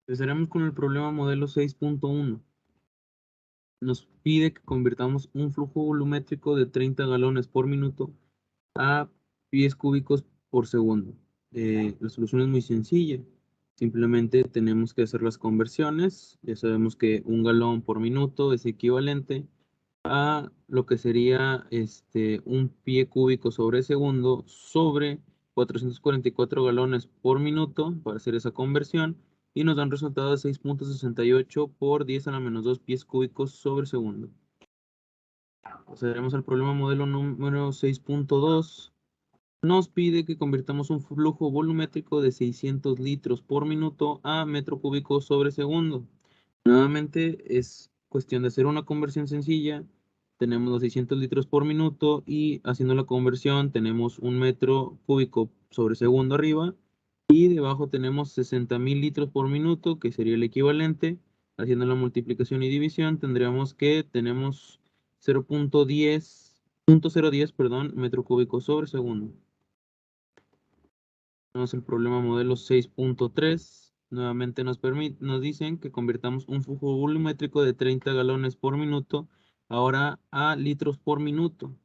Empezaremos con el problema modelo 6.1. Nos pide que convirtamos un flujo volumétrico de 30 galones por minuto a pies cúbicos por segundo. La solución es muy sencilla. Simplemente tenemos que hacer las conversiones. Ya sabemos que un galón por minuto es equivalente a lo que sería un pie cúbico sobre segundo sobre 444 galones por minuto para hacer esa conversión y nos da un resultado de 6.68 por 10 a la menos 2 pies cúbicos sobre segundo. Procederemos al problema modelo número 6.2. Nos pide que convirtamos un flujo volumétrico de 600 litros por minuto a metro cúbico sobre segundo. Nuevamente es cuestión de hacer una conversión sencilla. Tenemos los 600 litros por minuto y haciendo la conversión tenemos un metro cúbico sobre segundo arriba y debajo tenemos 60.000 litros por minuto, que sería el equivalente. Haciendo la multiplicación y división tendríamos que tenemos 0.10, perdón, metro cúbico sobre segundo. Tenemos el problema modelo 6.3. Nuevamente nos dicen que convirtamos un flujo volumétrico de 30 galones por minuto ahora a litros por minuto.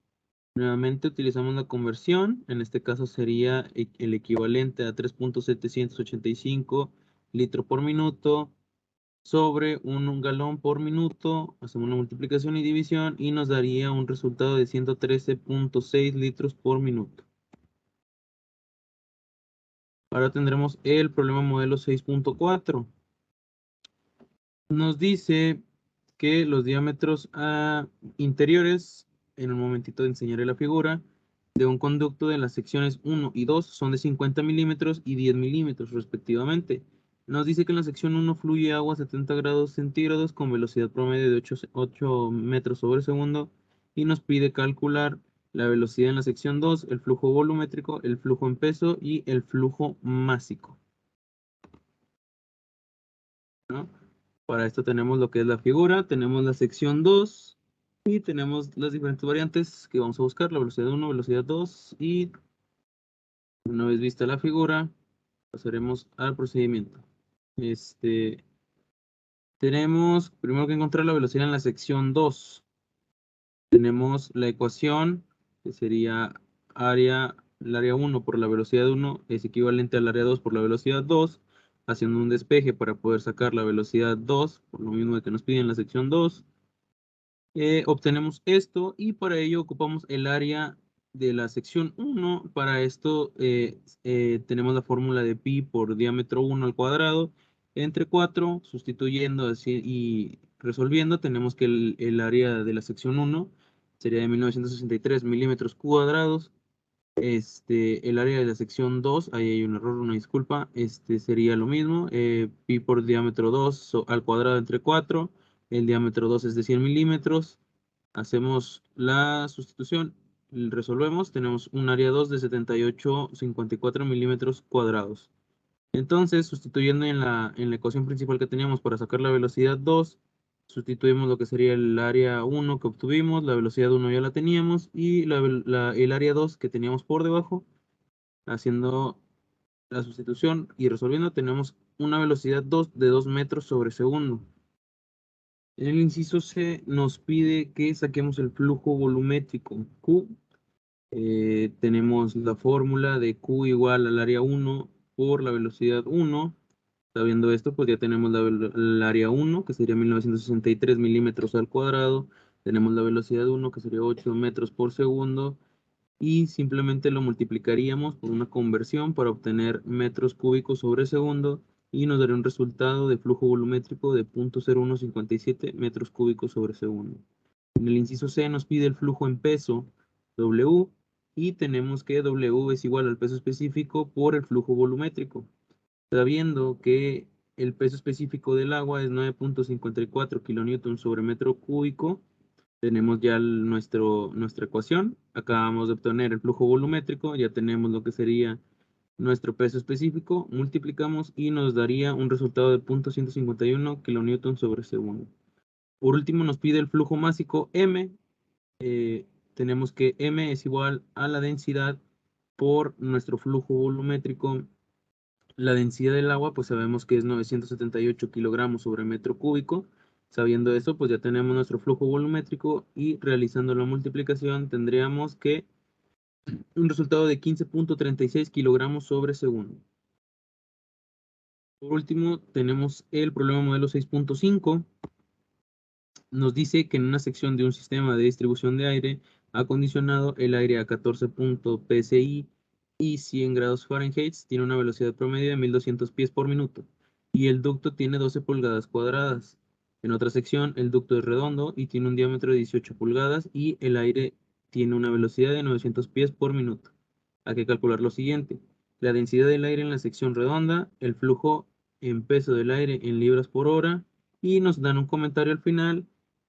Nuevamente utilizamos la conversión. En este caso sería el equivalente a 3.785 litros por minuto sobre un galón por minuto. Hacemos una multiplicación y división y nos daría un resultado de 113.6 litros por minuto. Ahora tendremos el problema modelo 6.4. Nos dice que los diámetros interiores, en un momentito enseñaré la figura, de un conducto de las secciones 1 y 2 son de 50 milímetros y 10 milímetros respectivamente. Nos dice que en la sección 1 fluye agua a 70 grados centígrados con velocidad promedio de 8 metros sobre segundo y nos pide calcular la velocidad en la sección 2, el flujo volumétrico, el flujo en peso y el flujo másico, ¿no? Para esto tenemos lo que es la figura, tenemos la sección 2 y tenemos las diferentes variantes que vamos a buscar, la velocidad 1, velocidad 2 y una vez vista la figura, pasaremos al procedimiento. Tenemos primero que encontrar la velocidad en la sección 2. Tenemos la ecuación que sería el área 1 por la velocidad 1 es equivalente al área 2 por la velocidad 2, haciendo un despeje para poder sacar la velocidad 2, por lo mismo que nos piden en la sección 2. Obtenemos esto y para ello ocupamos el área de la sección 1. Para esto tenemos la fórmula de pi por diámetro 1 al cuadrado entre 4, sustituyendo así y resolviendo, tenemos que el área de la sección 1 sería de 1963 milímetros cuadrados. El área de la sección 2, ahí hay un error, una disculpa, sería lo mismo, pi por diámetro 2 al cuadrado entre 4, el diámetro 2 es de 100 milímetros, hacemos la sustitución, resolvemos, tenemos un área 2 de 78,54 milímetros cuadrados. Entonces, sustituyendo en la ecuación principal que teníamos para sacar la velocidad 2, sustituimos lo que sería el área 1 que obtuvimos, la velocidad 1 ya la teníamos, y el área 2 que teníamos por debajo, haciendo la sustitución y resolviendo, tenemos una velocidad 2 de 2 metros sobre segundo. En el inciso C nos pide que saquemos el flujo volumétrico Q. Tenemos la fórmula de Q igual al área 1 por la velocidad 1. Sabiendo esto, pues ya tenemos el área 1, que sería 1963 milímetros al cuadrado. Tenemos la velocidad 1, que sería 8 metros por segundo. Y simplemente lo multiplicaríamos por una conversión para obtener metros cúbicos sobre segundo. Y nos daría un resultado de flujo volumétrico de 0.0157 metros cúbicos sobre segundo. En el inciso C nos pide el flujo en peso, W, y tenemos que W es igual al peso específico por el flujo volumétrico. Sabiendo que el peso específico del agua es 9.54 kilonewton sobre metro cúbico, tenemos ya nuestra ecuación. Acabamos de obtener el flujo volumétrico, ya tenemos lo que sería nuestro peso específico, multiplicamos y nos daría un resultado de 0.151 kilonewton sobre segundo. Por último nos pide el flujo másico M. Tenemos que M es igual a la densidad por nuestro flujo volumétrico La densidad del agua, pues sabemos que es 978 kilogramos sobre metro cúbico. Sabiendo eso, pues ya tenemos nuestro flujo volumétrico y realizando la multiplicación tendríamos que un resultado de 15.36 kilogramos sobre segundo. Por último, tenemos el problema modelo 6.5. Nos dice que en una sección de un sistema de distribución de aire acondicionado, el aire a 14 psi y 100 grados Fahrenheit tiene una velocidad promedio de 1200 pies por minuto y el ducto tiene 12 pulgadas cuadradas. En otra sección, el ducto es redondo y tiene un diámetro de 18 pulgadas y el aire tiene una velocidad de 900 pies por minuto. Hay que calcular lo siguiente: la densidad del aire en la sección redonda, el flujo en peso del aire en libras por hora, y nos dan un comentario al final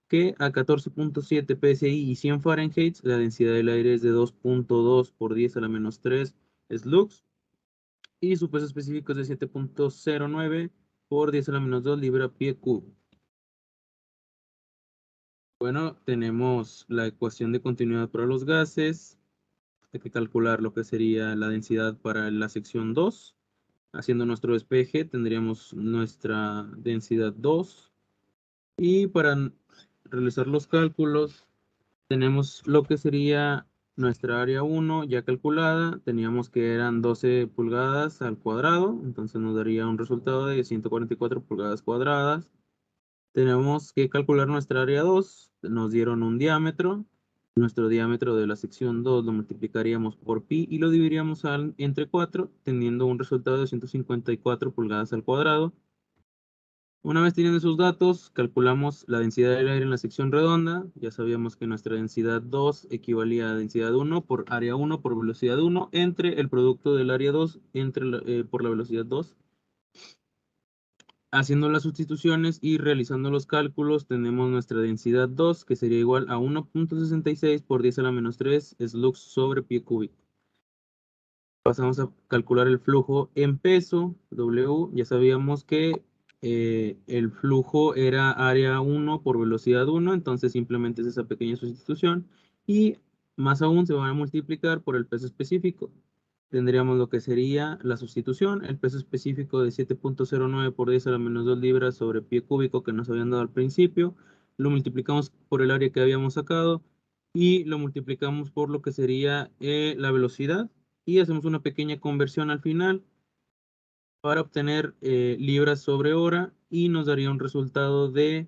que a 14.7 psi y 100 Fahrenheit la densidad del aire es de 2.2 por 10 a la menos 3 slugs y su peso específico es de 7.09 por 10 a la menos 2 libra pie cubo. Bueno, tenemos la ecuación de continuidad para los gases. Hay que calcular lo que sería la densidad para la sección 2. Haciendo nuestro despeje tendríamos nuestra densidad 2. Y para realizar los cálculos tenemos lo que sería nuestra área 1 ya calculada. Teníamos que eran 12 pulgadas al cuadrado, entonces nos daría un resultado de 144 pulgadas cuadradas. Tenemos que calcular nuestra área 2, nos dieron un diámetro. Nuestro diámetro de la sección 2 lo multiplicaríamos por pi y lo dividiríamos entre 4, teniendo un resultado de 154 pulgadas al cuadrado. Una vez teniendo esos datos, calculamos la densidad del aire en la sección redonda. Ya sabíamos que nuestra densidad 2 equivalía a densidad 1 por área 1 por velocidad 1 entre el producto del área 2 por la velocidad 2. Haciendo las sustituciones y realizando los cálculos, tenemos nuestra densidad 2, que sería igual a 1.66 por 10 a la menos 3 slugs sobre pie cúbico. Pasamos a calcular el flujo en peso, W. Ya sabíamos que el flujo era área 1 por velocidad 1, entonces simplemente es esa pequeña sustitución. Y más aún se van a multiplicar por el peso específico. Tendríamos lo que sería la sustitución, el peso específico de 7.09 por 10 a la menos 2 libras sobre pie cúbico que nos habían dado al principio. Lo multiplicamos por el área que habíamos sacado y lo multiplicamos por lo que sería la velocidad y hacemos una pequeña conversión al final para obtener libras sobre hora y nos daría un resultado de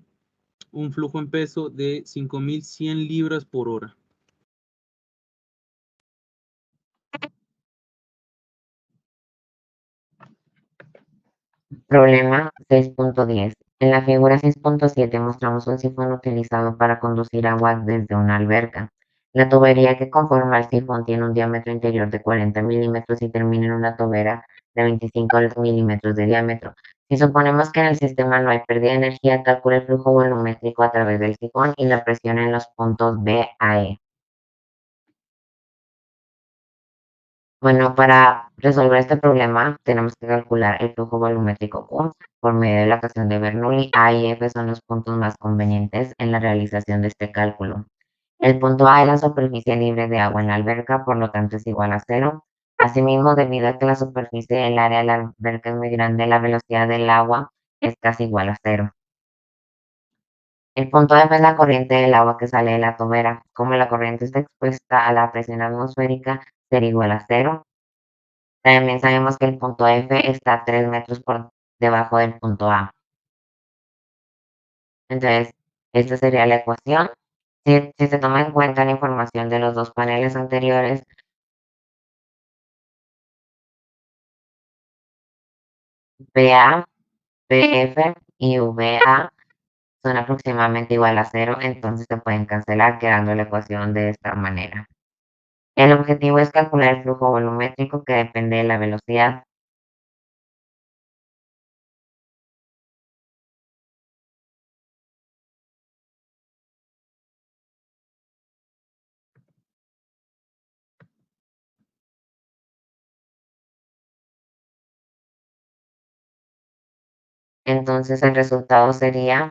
un flujo en peso de 5100 libras por hora. Problema 6.10. En la figura 6.7 mostramos un sifón utilizado para conducir agua desde una alberca. La tubería que conforma el sifón tiene un diámetro interior de 40 milímetros y termina en una tobera de 25 milímetros de diámetro. Si suponemos que en el sistema no hay pérdida de energía, calcula el flujo volumétrico a través del sifón y la presión en los puntos B a E. Bueno, para resolver este problema tenemos que calcular el flujo volumétrico Q por medio de la ecuación de Bernoulli. A y F son los puntos más convenientes en la realización de este cálculo. El punto A es la superficie libre de agua en la alberca, por lo tanto es igual a 0. Asimismo, debido a que la superficie del área de la alberca es muy grande, la velocidad del agua es casi igual a 0. El punto F es la corriente del agua que sale de la tobera. Como la corriente está expuesta a la presión atmosférica, será igual a 0. También sabemos que el punto F está a 3 metros por debajo del punto A. Entonces, esta sería la ecuación. Si se toma en cuenta la información de los dos paneles anteriores, PA, PF y VA son aproximadamente igual a 0, entonces se pueden cancelar quedando la ecuación de esta manera. El objetivo es calcular el flujo volumétrico que depende de la velocidad. Entonces el resultado sería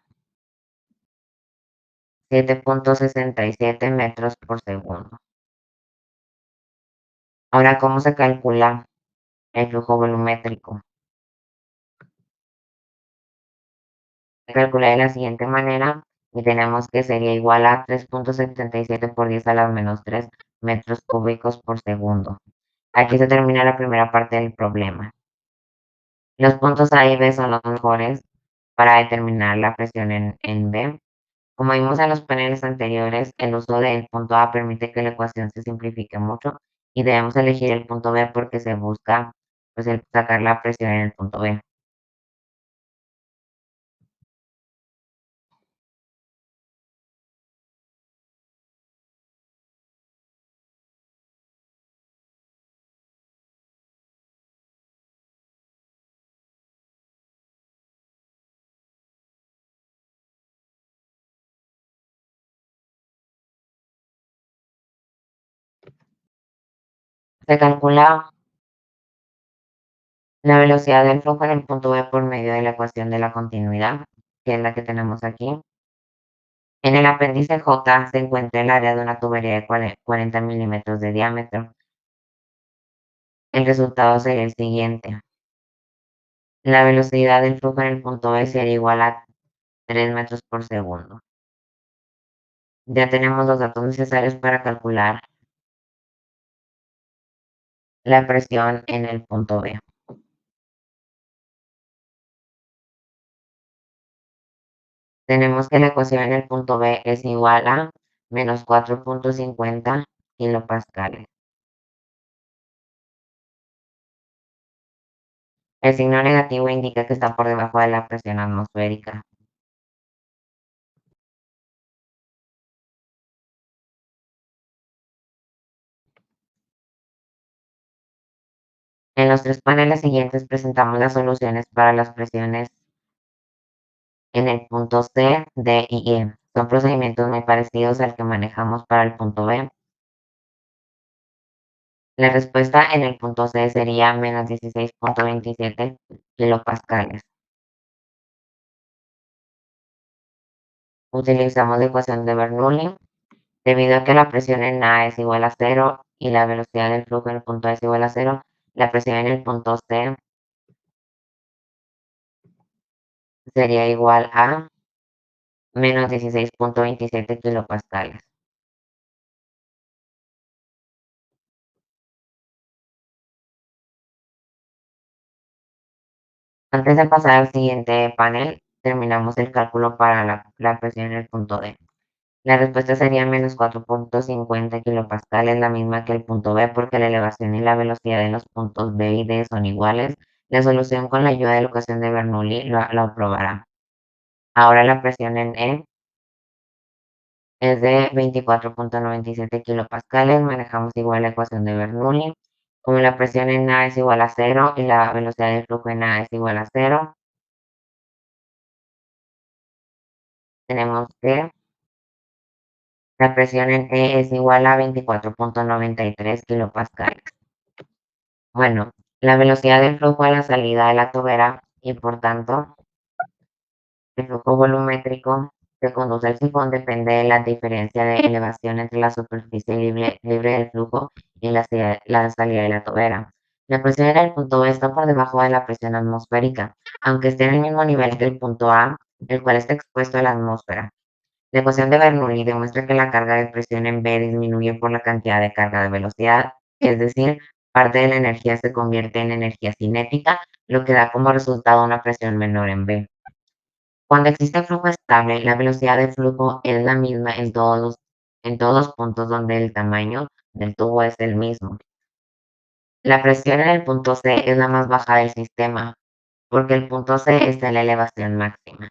7.67 metros por segundo. Ahora, ¿cómo se calcula el flujo volumétrico? calcula de la siguiente manera y tenemos que sería igual a 3.77 por 10 a la menos 3 metros cúbicos por segundo. Aquí se termina la primera parte del problema. Los puntos A y B son los mejores para determinar la presión en B. Como vimos en los paneles anteriores, el uso del punto A permite que la ecuación se simplifique mucho y debemos elegir el punto B porque se busca pues, sacar la presión en el punto B. Se calcula la velocidad del flujo en el punto B por medio de la ecuación de la continuidad, que es la que tenemos aquí. En el apéndice J se encuentra el área de una tubería de 40 milímetros de diámetro. El resultado sería el siguiente. La velocidad del flujo en el punto B sería igual a 3 metros por segundo. Ya tenemos los datos necesarios para calcular la presión en el punto B. Tenemos que la ecuación en el punto B es igual a menos 4.50 kilopascales. El signo negativo indica que está por debajo de la presión atmosférica. En los tres paneles siguientes presentamos las soluciones para las presiones en el punto C, D y E. Son procedimientos muy parecidos al que manejamos para el punto B. La respuesta en el punto C sería menos 16.27 kilopascales. Utilizamos la ecuación de Bernoulli. Debido a que la presión en A es igual a 0 y la velocidad del flujo en el punto A es igual a 0, la presión en el punto C sería igual a menos 16.27 kilopascales. Antes de pasar al siguiente panel, terminamos el cálculo para la presión en el punto D. La respuesta sería menos 4.50 kilopascales, la misma que el punto B, porque la elevación y la velocidad en los puntos B y D son iguales. La solución con la ayuda de la ecuación de Bernoulli lo probará. Ahora la presión en E es de 24.97 kilopascales. Manejamos igual la ecuación de Bernoulli. Como la presión en A es igual a 0 y la velocidad del flujo en A es igual a 0, tenemos que la presión en E es igual a 24.93 kilopascales. Bueno, la velocidad del flujo a la salida de la tubera y por tanto el flujo volumétrico que conduce al sifón depende de la diferencia de elevación entre la superficie libre del flujo y la salida de la tubera. La presión en el punto B está por debajo de la presión atmosférica, aunque esté en el mismo nivel que el punto A, el cual está expuesto a la atmósfera. La ecuación de Bernoulli demuestra que la carga de presión en B disminuye por la cantidad de carga de velocidad, es decir, parte de la energía se convierte en energía cinética, lo que da como resultado una presión menor en B. Cuando existe flujo estable, la velocidad de flujo es la misma en todos los puntos donde el tamaño del tubo es el mismo. La presión en el punto C es la más baja del sistema, porque el punto C está en la elevación máxima.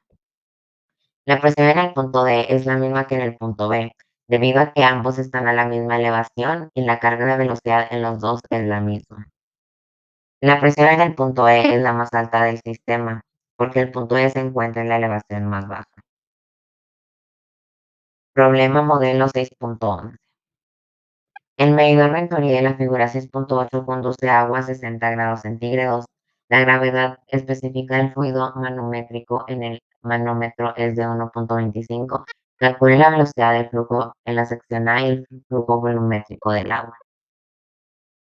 La presión en el punto D es la misma que en el punto B, debido a que ambos están a la misma elevación y la carga de velocidad en los dos es la misma. La presión en el punto E es la más alta del sistema, porque el punto E se encuentra en la elevación más baja. Problema modelo 6.11. El medidor Venturi de la figura 6.8 conduce agua a 60 grados centígrados. La gravedad específica del fluido manométrico en el manómetro es de 1.25. Calcule la velocidad del flujo en la sección A y el flujo volumétrico del agua.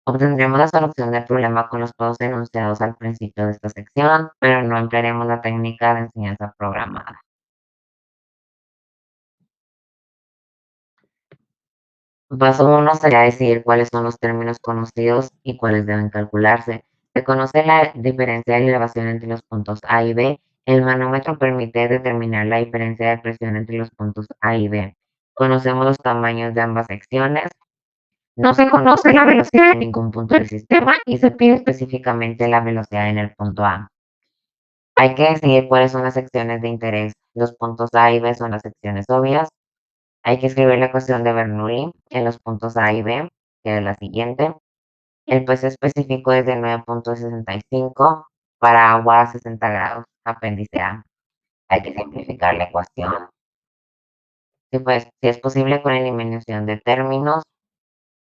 Obtendremos la solución del problema con los pasos enunciados al principio de esta sección, pero no emplearemos la técnica de enseñanza programada. Paso 1 sería decidir cuáles son los términos conocidos y cuáles deben calcularse. Se conoce la diferencia de elevación entre los puntos A y B. El manómetro permite determinar la diferencia de presión entre los puntos A y B. Conocemos los tamaños de ambas secciones. No se conoce la velocidad en ningún punto del sistema y se pide específicamente la velocidad en el punto A. Hay que decidir cuáles son las secciones de interés. Los puntos A y B son las secciones obvias. Hay que escribir la ecuación de Bernoulli en los puntos A y B, que es la siguiente. El peso específico es de 9.65 para agua a 60 grados, apéndice A. Hay que simplificar la ecuación. Si es posible con eliminación de términos,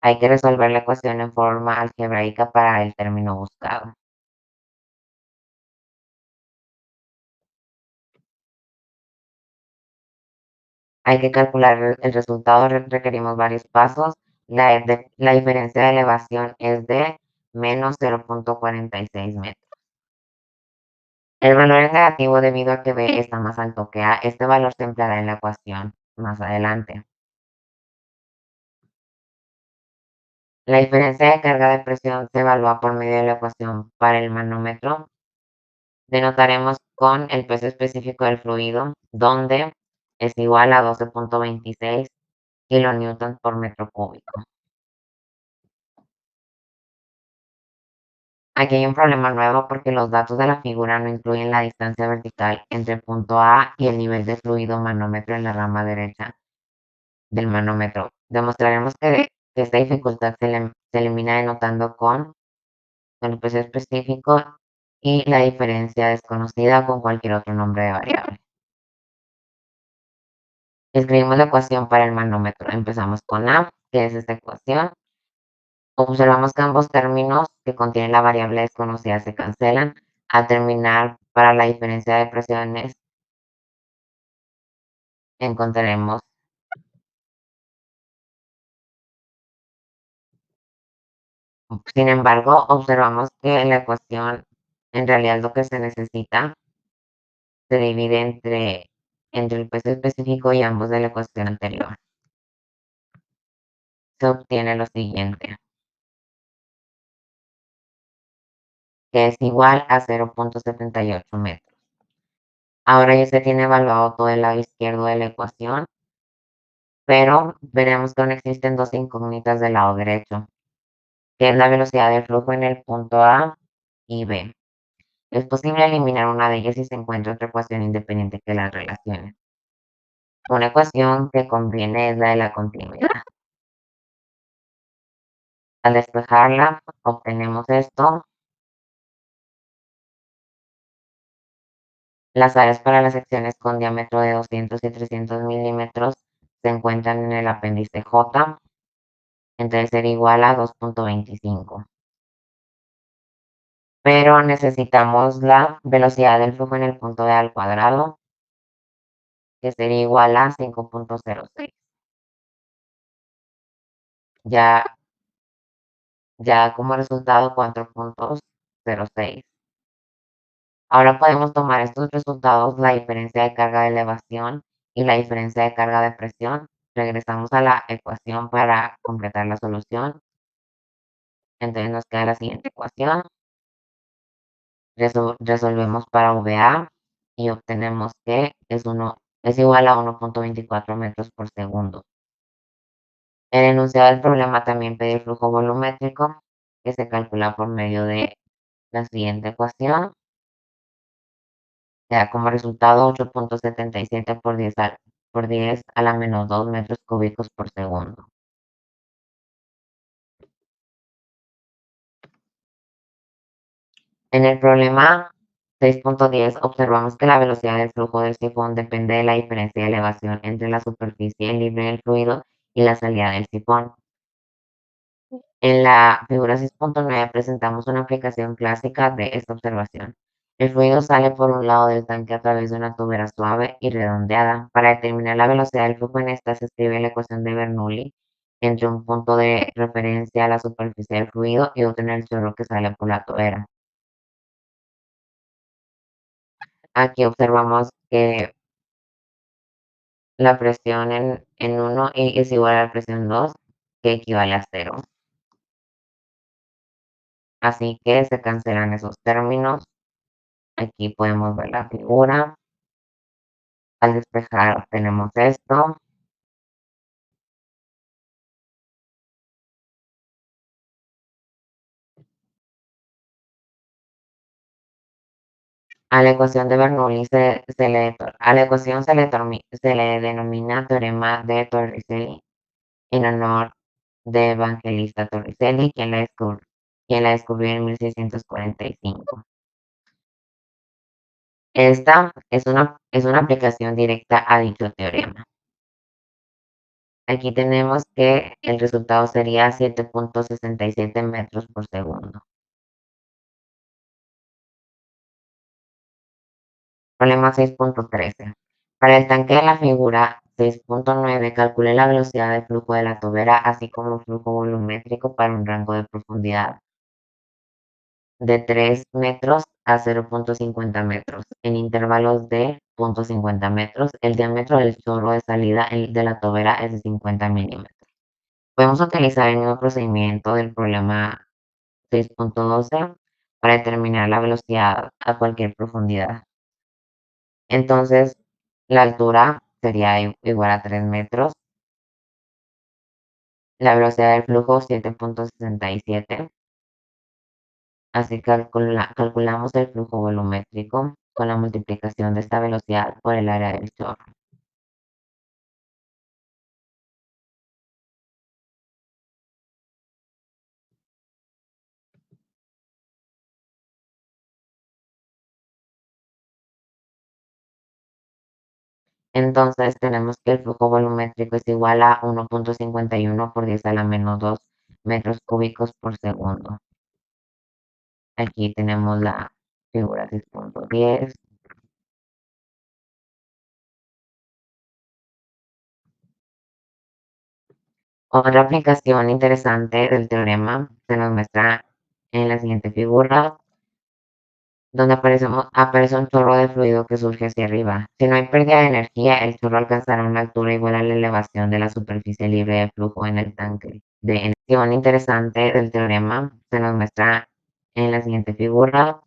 hay que resolver la ecuación en forma algebraica para el término buscado. Hay que calcular el resultado, requerimos varios pasos. La diferencia de elevación es de menos 0.46 metros. El valor es negativo debido a que B está más alto que A. Este valor se empleará en la ecuación más adelante. La diferencia de carga de presión se evalúa por medio de la ecuación para el manómetro. Denotaremos con el peso específico del fluido, donde es igual a 12.26 kilonewtons por metro cúbico. Aquí hay un problema nuevo porque los datos de la figura no incluyen la distancia vertical entre el punto A y el nivel de fluido manómetro en la rama derecha del manómetro. Demostraremos que esta dificultad se elimina denotando con el peso específico y la diferencia desconocida con cualquier otro nombre de variable. Escribimos la ecuación para el manómetro. Empezamos con A, que es esta ecuación. Observamos que ambos términos que contienen la variable desconocida se cancelan. Al terminar, para la diferencia de presiones, encontraremos sin embargo, observamos que la ecuación, en realidad lo que se necesita, se divide entre el peso específico y ambos de la ecuación anterior. Se obtiene lo siguiente, que es igual a 0.78 metros. Ahora ya se tiene evaluado todo el lado izquierdo de la ecuación, pero veremos que aún existen dos incógnitas del lado derecho, que es la velocidad del flujo en el punto A y B. Es posible eliminar una de ellas si se encuentra otra ecuación independiente que las relaciones. Una ecuación que conviene es la de la continuidad. Al despejarla, obtenemos esto. Las áreas para las secciones con diámetro de 200 y 300 milímetros se encuentran en el apéndice J, entre ser igual a 2.25. Pero necesitamos la velocidad del flujo en el punto D al cuadrado, que sería igual a 5.06. Ya como resultado 4.06. Ahora podemos tomar estos resultados, la diferencia de carga de elevación y la diferencia de carga de presión. Regresamos a la ecuación para completar la solución. Entonces nos queda la siguiente ecuación. Resolvemos para VA y obtenemos que es igual a 1.24 metros por segundo. El enunciado del problema también pide el flujo volumétrico, que se calcula por medio de la siguiente ecuación. Da como resultado 8.77 por 10 a la menos 2 metros cúbicos por segundo. En el problema 6.10 observamos que la velocidad del flujo del sifón depende de la diferencia de elevación entre la superficie libre del fluido y la salida del sifón. En la figura 6.9 presentamos una aplicación clásica de esta observación. El fluido sale por un lado del tanque a través de una tubera suave y redondeada. Para determinar la velocidad del flujo en esta se escribe la ecuación de Bernoulli entre un punto de referencia a la superficie del fluido y otro en el chorro que sale por la tobera. Aquí observamos que la presión en 1 es igual a la presión 2, que equivale a 0. Así que se cancelan esos términos. Aquí podemos ver la figura. Al despejar tenemos esto. A la ecuación de Bernoulli se le denomina teorema de Torricelli en honor de Evangelista Torricelli, quien la descubrió en 1645. Esta es una aplicación directa a dicho teorema. Aquí tenemos que el resultado sería 7.67 metros por segundo. Problema 6.13. Para el tanque de la figura 6.9, calcule la velocidad de flujo de la tobera, así como el flujo volumétrico para un rango de profundidad de 3 metros a 0.50 metros, en intervalos de 0.50 metros. El diámetro del chorro de salida de la tobera es de 50 milímetros. Podemos utilizar el mismo procedimiento del problema 6.12 para determinar la velocidad a cualquier profundidad. Entonces, la altura sería igual a 3 metros. La velocidad del flujo 7.67. Así calculamos el flujo volumétrico con la multiplicación de esta velocidad por el área del chorro. Entonces tenemos que el flujo volumétrico es igual a 1.51 por 10 a la menos 2 metros cúbicos por segundo. Aquí tenemos la figura 6.10. Otra aplicación interesante del teorema se nos muestra en la siguiente figura, donde aparece un chorro de fluido que surge hacia arriba. Si no hay pérdida de energía, el chorro alcanzará una altura igual a la elevación de la superficie libre de flujo en el tanque. De energía interesante del teorema se nos muestra en la siguiente figura,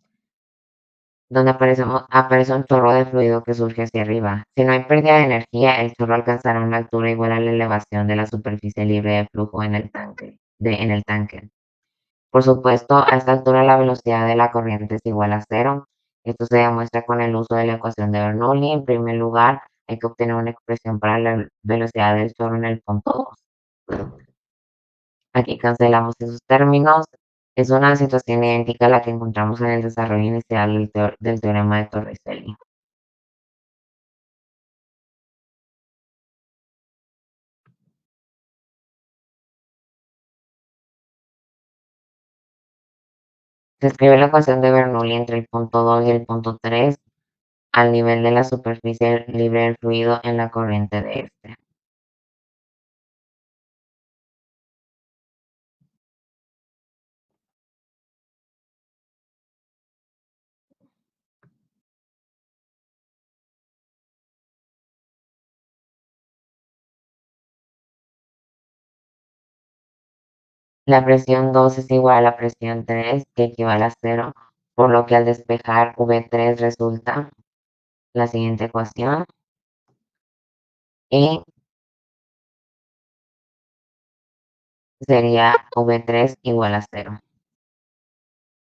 donde aparece un chorro de fluido que surge hacia arriba. Si no hay pérdida de energía, el chorro alcanzará una altura igual a la elevación de la superficie libre de flujo en el tanque. Por supuesto, a esta altura la velocidad de la corriente es igual a 0. Esto se demuestra con el uso de la ecuación de Bernoulli. En primer lugar, hay que obtener una expresión para la velocidad del chorro en el punto 2. Aquí cancelamos esos términos. Es una situación idéntica a la que encontramos en el desarrollo inicial del teorema de Torricelli. Se escribe la ecuación de Bernoulli entre el punto 2 y el punto 3 al nivel de la superficie libre del fluido en la corriente de este. La presión 2 es igual a la presión 3, que equivale a 0, por lo que al despejar V3 resulta la siguiente ecuación. Y sería V3 igual a 0.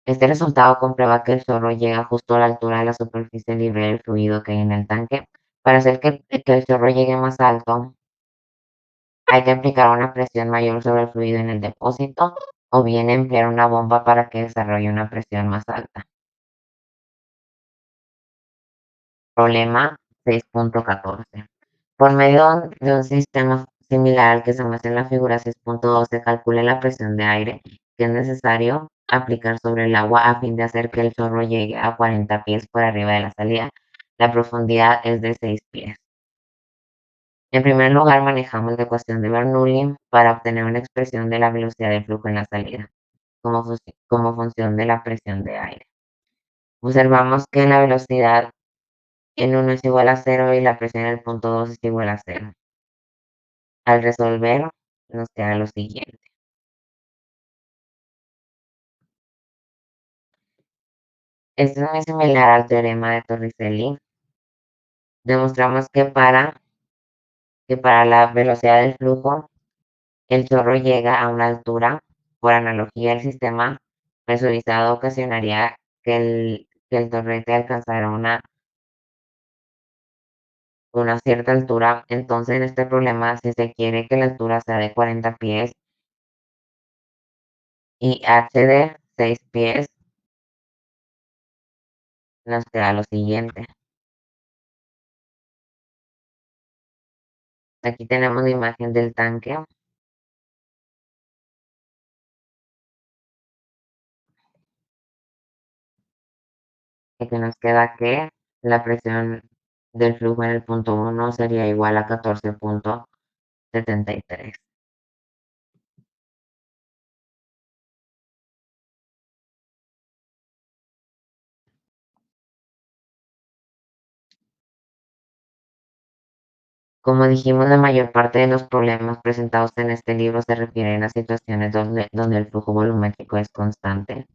Este resultado comprueba que el chorro llega justo a la altura de la superficie libre del fluido que hay en el tanque. Para hacer que el chorro llegue más alto, hay que aplicar una presión mayor sobre el fluido en el depósito, o bien emplear una bomba para que desarrolle una presión más alta. Problema 6.14. Por medio de un sistema similar al que se muestra en la figura 6.2, se calcula la presión de aire que es necesario aplicar sobre el agua a fin de hacer que el chorro llegue a 40 pies por arriba de la salida. La profundidad es de 6 pies. En primer lugar, manejamos la ecuación de Bernoulli para obtener una expresión de la velocidad del flujo en la salida, como función de la presión de aire. Observamos que la velocidad en 1 es igual a 0 y la presión en el punto 2 es igual a 0. Al resolver, nos queda lo siguiente. Esto es muy similar al teorema de Torricelli. Demostramos que para la velocidad del flujo, el chorro llega a una altura. Por analogía, el sistema presurizado ocasionaría que el torrente alcanzara una cierta altura. Entonces, en este problema, si se quiere que la altura sea de 40 pies y h de 6 pies, nos queda lo siguiente. Aquí tenemos la imagen del tanque. Y que nos queda que la presión del flujo en el punto 1 sería igual a 14.73. Como dijimos, la mayor parte de los problemas presentados en este libro se refieren a situaciones donde el flujo volumétrico es constante.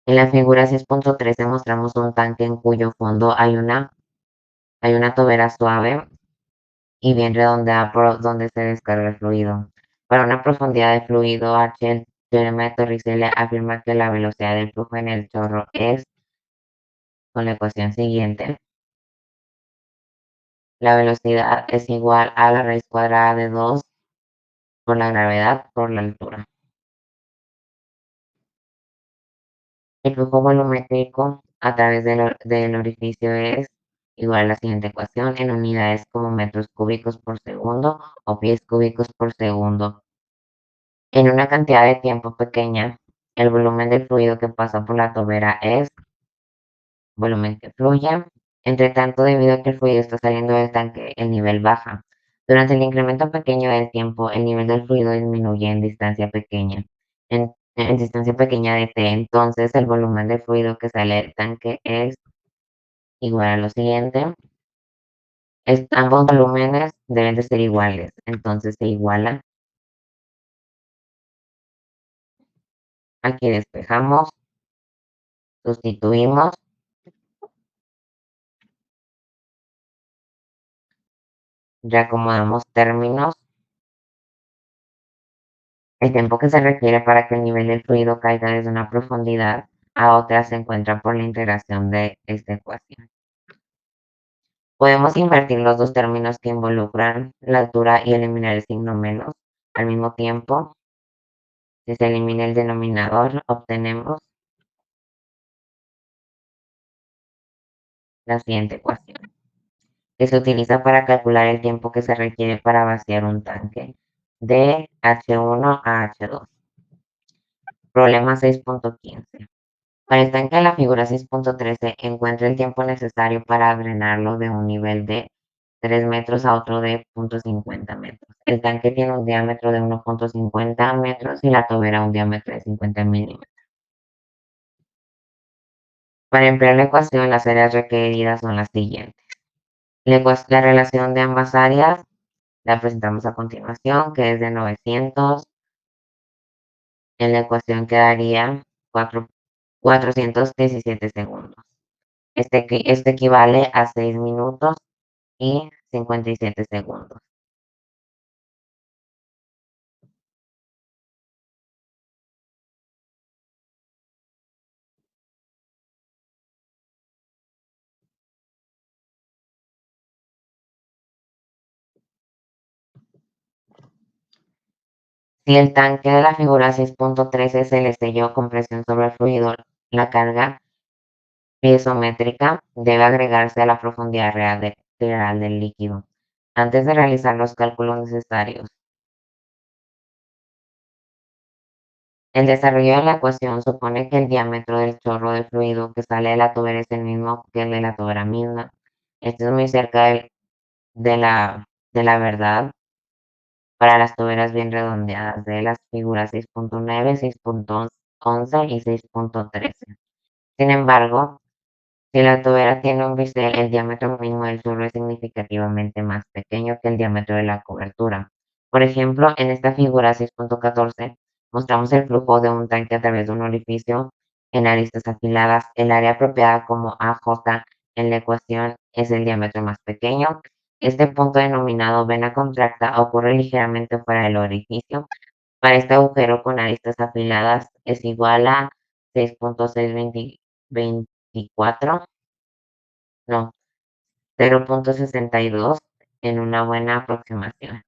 En la figura 6.13 mostramos un tanque en cuyo fondo hay una tobera suave y bien redondeada por donde se descarga el fluido. Para una profundidad de fluido H, el teorema de Torricelli afirma que la velocidad del flujo en el chorro es, con la ecuación siguiente, la velocidad es igual a la raíz cuadrada de 2 por la gravedad por la altura. El flujo volumétrico a través del orificio es igual a la siguiente ecuación en unidades como metros cúbicos por segundo o pies cúbicos por segundo. En una cantidad de tiempo pequeña, el volumen del fluido que pasa por la tobera es volumen que fluye. Entre tanto, debido a que el fluido está saliendo del tanque, el nivel baja. Durante el incremento pequeño del tiempo, el nivel del fluido disminuye en distancia pequeña. En distancia pequeña de t, entonces el volumen de fluido que sale del tanque es igual a lo siguiente. Ambos volúmenes deben de ser iguales, entonces se iguala. Aquí despejamos, sustituimos, reacomodamos términos. El tiempo que se requiere para que el nivel del fluido caiga desde una profundidad a otra se encuentra por la integración de esta ecuación. Podemos invertir los dos términos que involucran la altura y eliminar el signo menos. Al mismo tiempo, si se elimina el denominador, obtenemos la siguiente ecuación, que se utiliza para calcular el tiempo que se requiere para vaciar un tanque de H1 a H2. Problema 6.15. Para el tanque de la figura 6.13, encuentra el tiempo necesario para drenarlo de un nivel de 3 metros a otro de 0.50 metros. El tanque tiene un diámetro de 1.50 metros y la tobera un diámetro de 50 milímetros. Para emplear la ecuación, las áreas requeridas son las siguientes. La relación de ambas áreas la presentamos a continuación, que es de 900. En la ecuación quedaría 417 segundos. Este equivale a 6 minutos y 57 segundos. Si el tanque de la figura 6.13 se le selló con presión sobre el fluido, la carga piezométrica debe agregarse a la profundidad real del líquido antes de realizar los cálculos necesarios. El desarrollo de la ecuación supone que el diámetro del chorro de fluido que sale de la tobera es el mismo que el de la tobera misma. Esto es muy cerca de la verdad para las tuberas bien redondeadas de las figuras 6.9, 6.11 y 6.13. Sin embargo, si la tubera tiene un bisel, el diámetro mínimo del tubo es significativamente más pequeño que el diámetro de la cobertura. Por ejemplo, en esta figura 6.14 mostramos el flujo de un tanque a través de un orificio en aristas afiladas. El área apropiada como AJ en la ecuación es el diámetro más pequeño. Este punto denominado vena contracta ocurre ligeramente fuera del orificio. Para este agujero con aristas afiladas es igual a 6.624, no, 0.62 en una buena aproximación.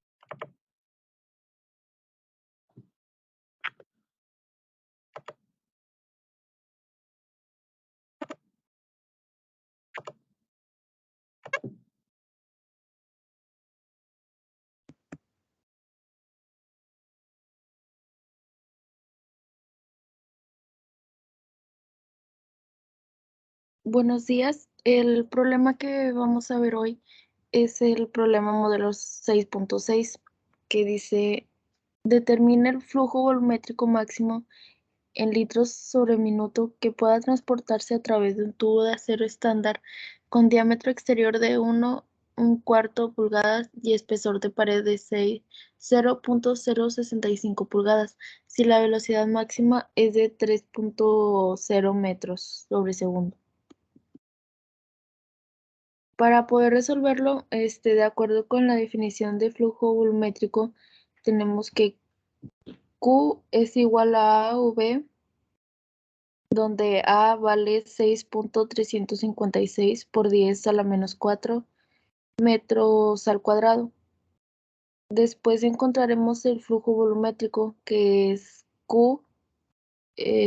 Buenos días. El problema que vamos a ver hoy es el problema modelo 6.6, que dice: determina el flujo volumétrico máximo en litros sobre minuto que pueda transportarse a través de un tubo de acero estándar con diámetro exterior de 1,25 pulgadas y espesor de pared de 0.065 pulgadas, si la velocidad máxima es de 3.0 metros sobre segundo. Para poder resolverlo, de acuerdo con la definición de flujo volumétrico, tenemos que Q es igual a AV, donde A vale 6.356 por 10 a la menos 4 metros al cuadrado. Después encontraremos el flujo volumétrico, que es Q,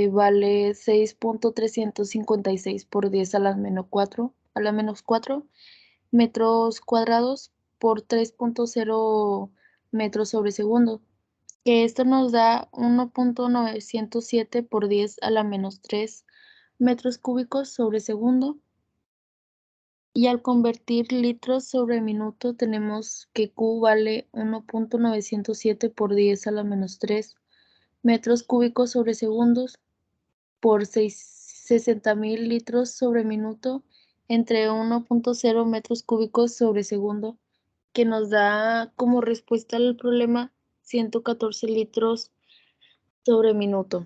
vale 6.356 por 10 a la menos 4 metros cuadrados por 3.0 metros sobre segundo, que esto nos da 1.907 por 10 a la menos 3 metros cúbicos sobre segundo. Y al convertir litros sobre minuto, tenemos que Q vale 1.907 por 10 a la menos 3 metros cúbicos sobre segundos por 60.000 litros sobre minuto entre 1.0 metros cúbicos sobre segundo, que nos da como respuesta al problema 114 litros sobre minuto.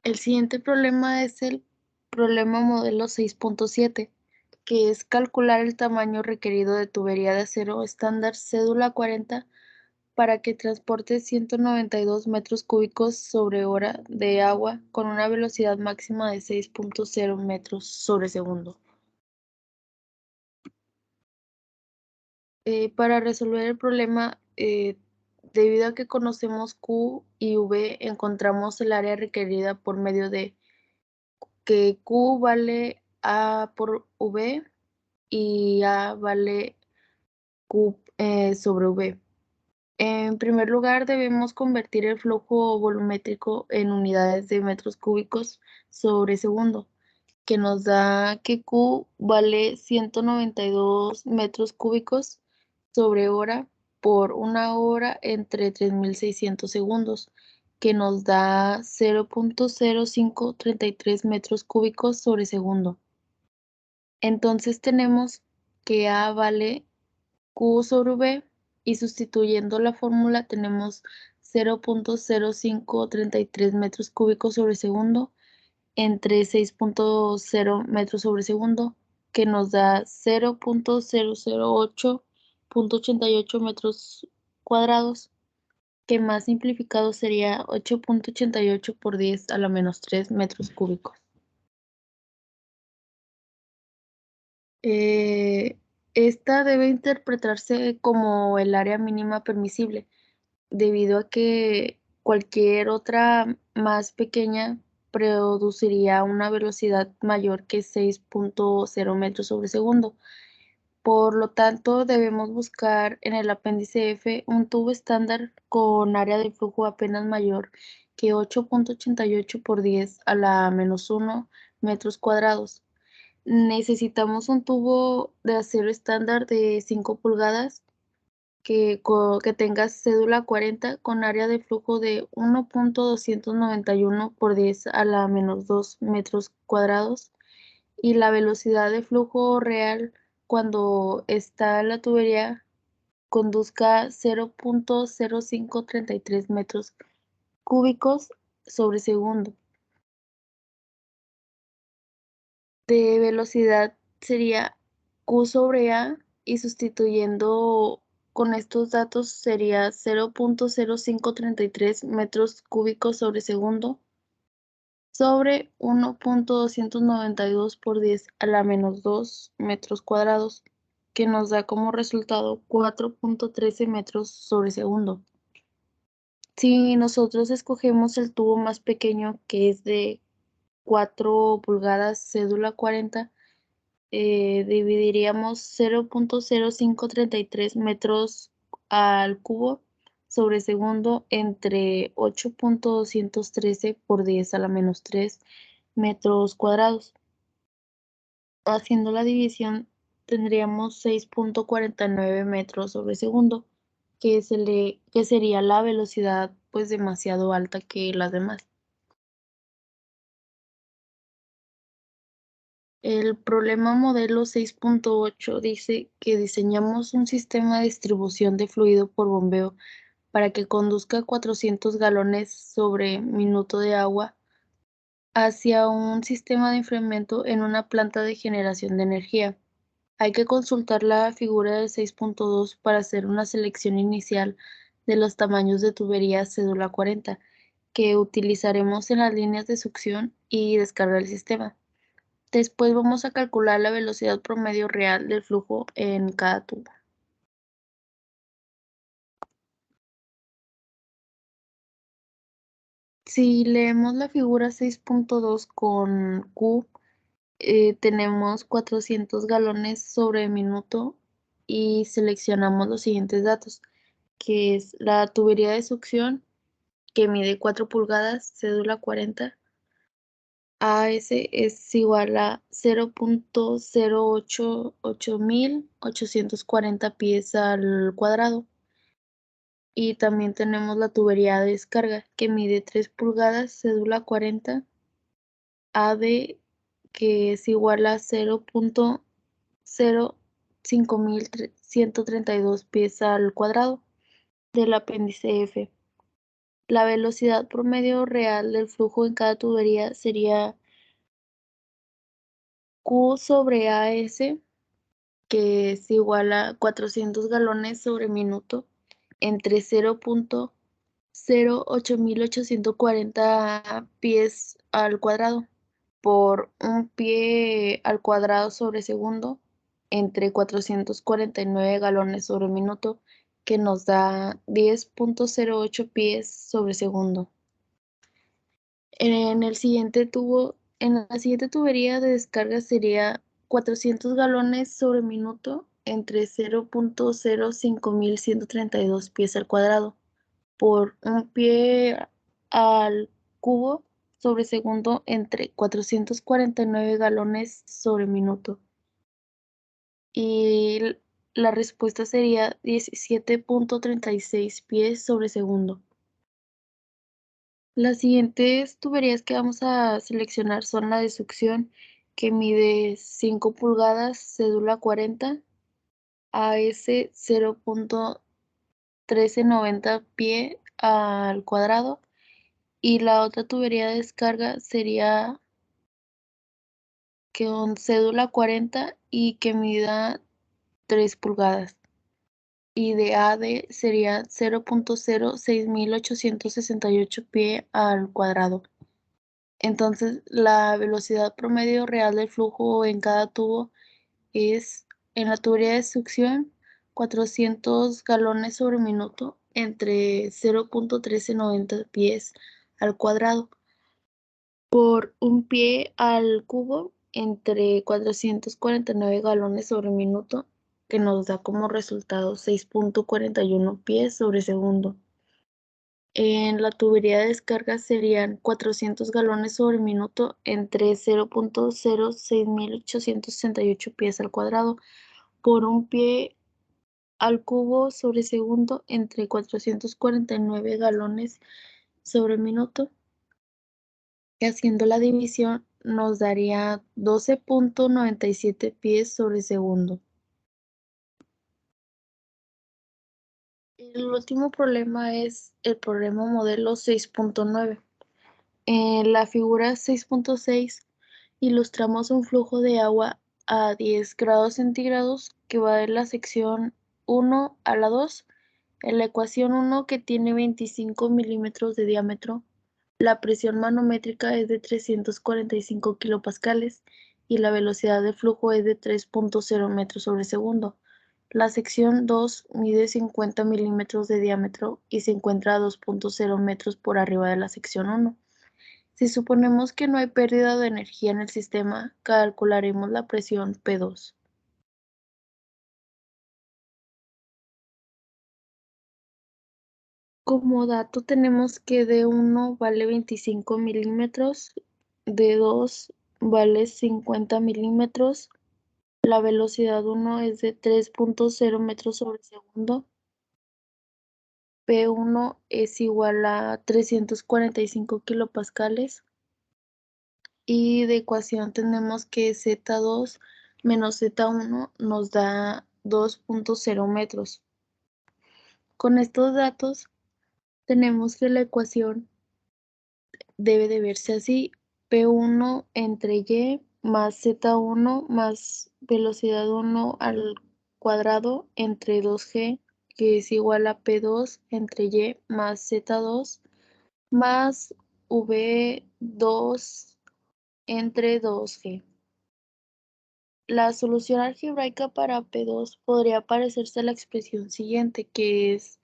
El siguiente problema es el problema modelo 6.7, que es calcular el tamaño requerido de tubería de acero estándar cédula 40 para que transporte 192 metros cúbicos sobre hora de agua con una velocidad máxima de 6.0 metros sobre segundo. Para resolver el problema, debido a que conocemos Q y V, encontramos el área requerida por medio de que Q vale A por V y A vale Q sobre V. En primer lugar, debemos convertir el flujo volumétrico en unidades de metros cúbicos sobre segundo, que nos da que Q vale 192 metros cúbicos sobre hora por una hora entre 3.600 segundos, que nos da 0.0533 metros cúbicos sobre segundo. Entonces tenemos que A vale Q sobre V y sustituyendo la fórmula tenemos 0.0533 metros cúbicos sobre segundo entre 6.0 metros sobre segundo, que nos da 0.008.88 metros cuadrados, que más simplificado sería 8.88 por 10 a la menos 3 metros cúbicos. Esta debe interpretarse como el área mínima permisible, debido a que cualquier otra más pequeña produciría una velocidad mayor que 6.0 metros sobre segundo. Por lo tanto, debemos buscar en el apéndice F un tubo estándar con área de flujo apenas mayor que 8.88 por 10 a la menos 1 metros cuadrados. necesitamos un tubo de acero estándar de 5 pulgadas que tenga cédula 40 con área de flujo de 1.291 por 10 a la menos 2 metros cuadrados y la velocidad de flujo real cuando está la tubería conduzca 0.0533 metros cúbicos sobre segundo. De velocidad sería Q sobre A y sustituyendo con estos datos sería 0.0533 metros cúbicos sobre segundo sobre 1.292 por 10 a la menos 2 metros cuadrados, que nos da como resultado 4.13 metros sobre segundo. Si nosotros escogemos el tubo más pequeño, que es de 4 pulgadas, cédula 40, dividiríamos 0.0533 metros al cubo sobre segundo entre 8.213 por 10 a la menos 3 metros cuadrados. Haciendo la división tendríamos 6.49 metros sobre segundo, que sería la velocidad pues demasiado alta que las demás. El problema modelo 6.8 dice que diseñamos un sistema de distribución de fluido por bombeo para que conduzca 400 galones sobre minuto de agua hacia un sistema de enfriamiento en una planta de generación de energía. Hay que consultar la figura del 6.2 para hacer una selección inicial de los tamaños de tubería cédula 40 que utilizaremos en las líneas de succión y descarga del sistema. Después vamos a calcular la velocidad promedio real del flujo en cada tubo. Si leemos la figura 6.2 con Q, tenemos 400 galones sobre minuto y seleccionamos los siguientes datos, que es la tubería de succión que mide 4 pulgadas, cédula 40. AS es igual a 0.088840 pies al cuadrado. Y también tenemos la tubería de descarga que mide 3 pulgadas, cédula 40. AD que es igual a 0.05132 pies al cuadrado del apéndice F. La velocidad promedio real del flujo en cada tubería sería Q sobre AS, que es igual a 400 galones sobre minuto, entre 0.08840 pies al cuadrado, por un pie al cuadrado sobre segundo, entre 449 galones sobre minuto, que nos da 10.08 pies sobre segundo. En la siguiente tubería de descarga sería 400 galones sobre minuto entre 0.05132 pies al cuadrado por un pie al cubo sobre segundo entre 449 galones sobre minuto. Y la respuesta sería 17.36 pies sobre segundo. Las siguientes tuberías que vamos a seleccionar son la de succión, que mide 5 pulgadas, cédula 40, AS 0.1390 pie al cuadrado. Y la otra tubería de descarga sería con cédula 40 y que mida 3 pulgadas. Y de AD sería 0.06868 pie al cuadrado. Entonces, la velocidad promedio real del flujo en cada tubo es, en la tubería de succión, 400 galones sobre minuto entre 0.1390 pies al cuadrado por un pie al cubo entre 449 galones sobre minuto, que nos da como resultado 6.41 pies sobre segundo. En la tubería de descarga serían 400 galones sobre minuto entre 0.06868 pies al cuadrado por un pie al cubo sobre segundo entre 449 galones sobre minuto, y haciendo la división nos daría 12.97 pies sobre segundo. El último problema es el problema modelo 6.9. En la figura 6.6 ilustramos un flujo de agua a 10 grados centígrados que va de la sección 1 a la 2. En la ecuación 1, que tiene 25 milímetros de diámetro, la presión manométrica es de 345 kilopascales y la velocidad de flujo es de 3.0 metros sobre segundo. La sección 2 mide 50 milímetros de diámetro y se encuentra a 2.0 metros por arriba de la sección 1. Si suponemos que no hay pérdida de energía en el sistema, calcularemos la presión P2. Como dato tenemos que D1 vale 25 milímetros, D2 vale 50 milímetros, la velocidad 1 es de 3.0 metros sobre segundo, P1 es igual a 345 kilopascales y de ecuación tenemos que Z2 menos Z1 nos da 2.0 metros. Con estos datos tenemos que la ecuación debe de verse así: P1 entre Y más Z1 más velocidad 1 al cuadrado entre 2G, que es igual a P2 entre Y más Z2 más V2 entre 2G. La solución algebraica para P2 podría parecerse a la expresión siguiente, que es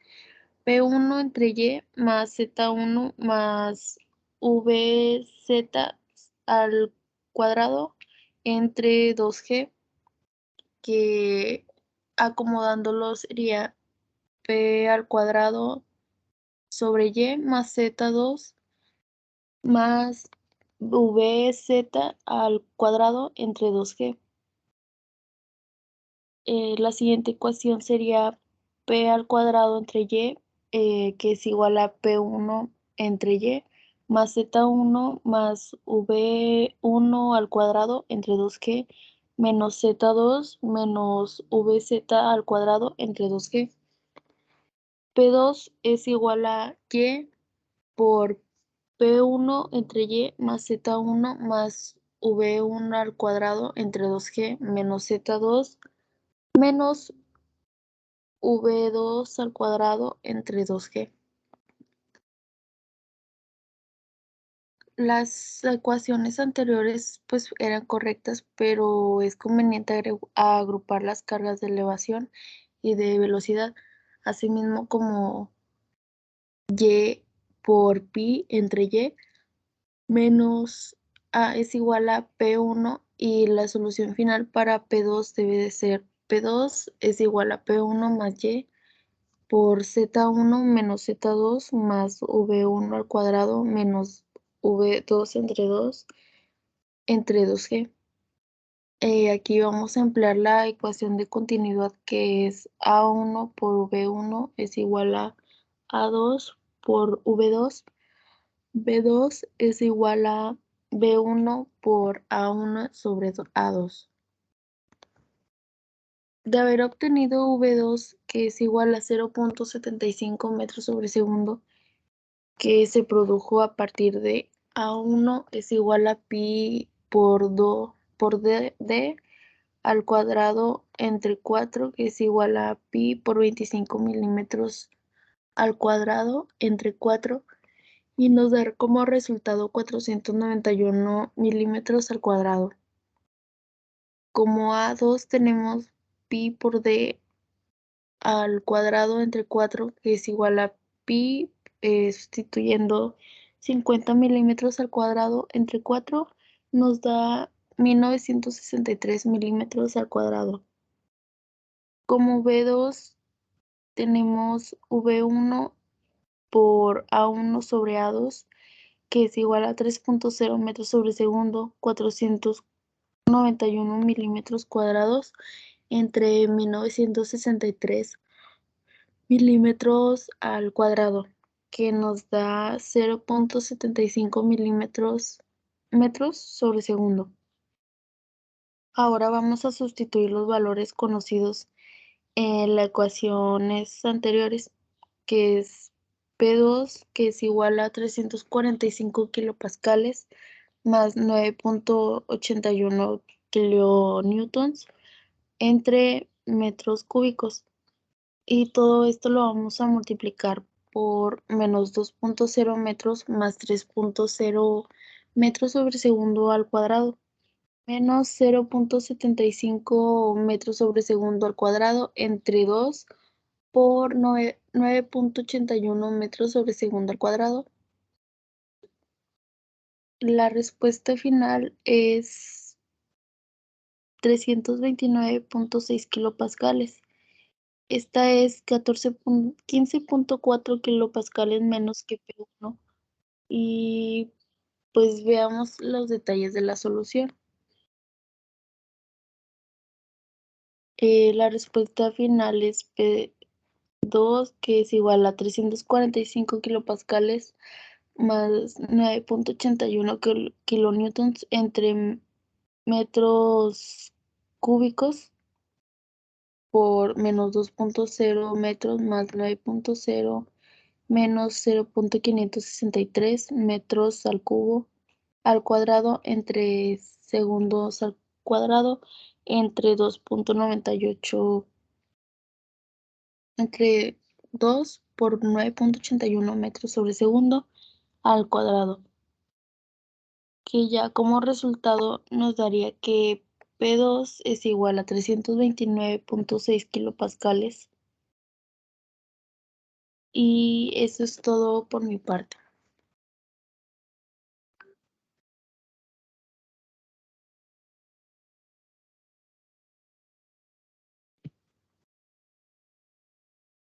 P1 entre Y más Z1 más VZ al cuadrado entre 2G, que acomodándolo sería P al cuadrado sobre Y más Z2 más VZ al cuadrado entre 2G. La siguiente ecuación sería P al cuadrado entre Y, que es igual a P1 entre Y, más Z1 más V1 al cuadrado entre 2G, menos Z2 menos VZ al cuadrado entre 2G. P2 es igual a Y por P1 entre Y más Z1 más V1 al cuadrado entre 2G menos Z2 menos V2 al cuadrado entre 2G. Las ecuaciones anteriores pues eran correctas, pero es conveniente agrupar las cargas de elevación y de velocidad, asimismo como Y por pi entre Y menos A es igual a P1 y la solución final para P2 debe de ser P2 es igual a P1 más Y por Z1 menos Z2 más V1 al cuadrado menos V2 entre 2G. Aquí vamos a emplear la ecuación de continuidad, que es A1 por V1 es igual a A2 por V2. V2 es igual a V1 por A1 sobre A2. De haber obtenido V2, que es igual a 0.75 metros sobre segundo, que se produjo a partir de A1 es igual a pi por D al cuadrado entre 4, que es igual a pi por 25 milímetros al cuadrado entre 4, y nos da como resultado 491 milímetros al cuadrado. Como A2 tenemos pi por D al cuadrado entre 4, que es igual a pi, sustituyendo 50 milímetros al cuadrado entre 4, nos da 1963 milímetros al cuadrado. Como V2 tenemos V1 por A1 sobre A2, que es igual a 3.0 metros sobre segundo, 491 milímetros cuadrados, entre 1963 milímetros al cuadrado, que nos da 0.75 metros sobre segundo. Ahora vamos a sustituir los valores conocidos en las ecuaciones anteriores, que es P2, que es igual a 345 kilopascales más 9.81 kilonewtons entre metros cúbicos. Y todo esto lo vamos a multiplicar por menos 2.0 metros más 3.0 metros sobre segundo al cuadrado, menos 0.75 metros sobre segundo al cuadrado entre 2 por 9.81 metros sobre segundo al cuadrado. La respuesta final es 329.6 kilopascales. Esta es 15.4 kilopascales menos que P1. Y pues veamos los detalles de la solución. La respuesta final es P2, que es igual a 345 kilopascales más 9.81 kilonewtons entre metros cúbicos por menos 2.0 metros más 9.0 menos 0.563 metros al cuadrado entre segundos al cuadrado entre 2.98 entre 2 por 9.81 metros sobre segundo al cuadrado, que ya como resultado nos daría que P2 es igual a 329.6 kilopascales. Y eso es todo por mi parte.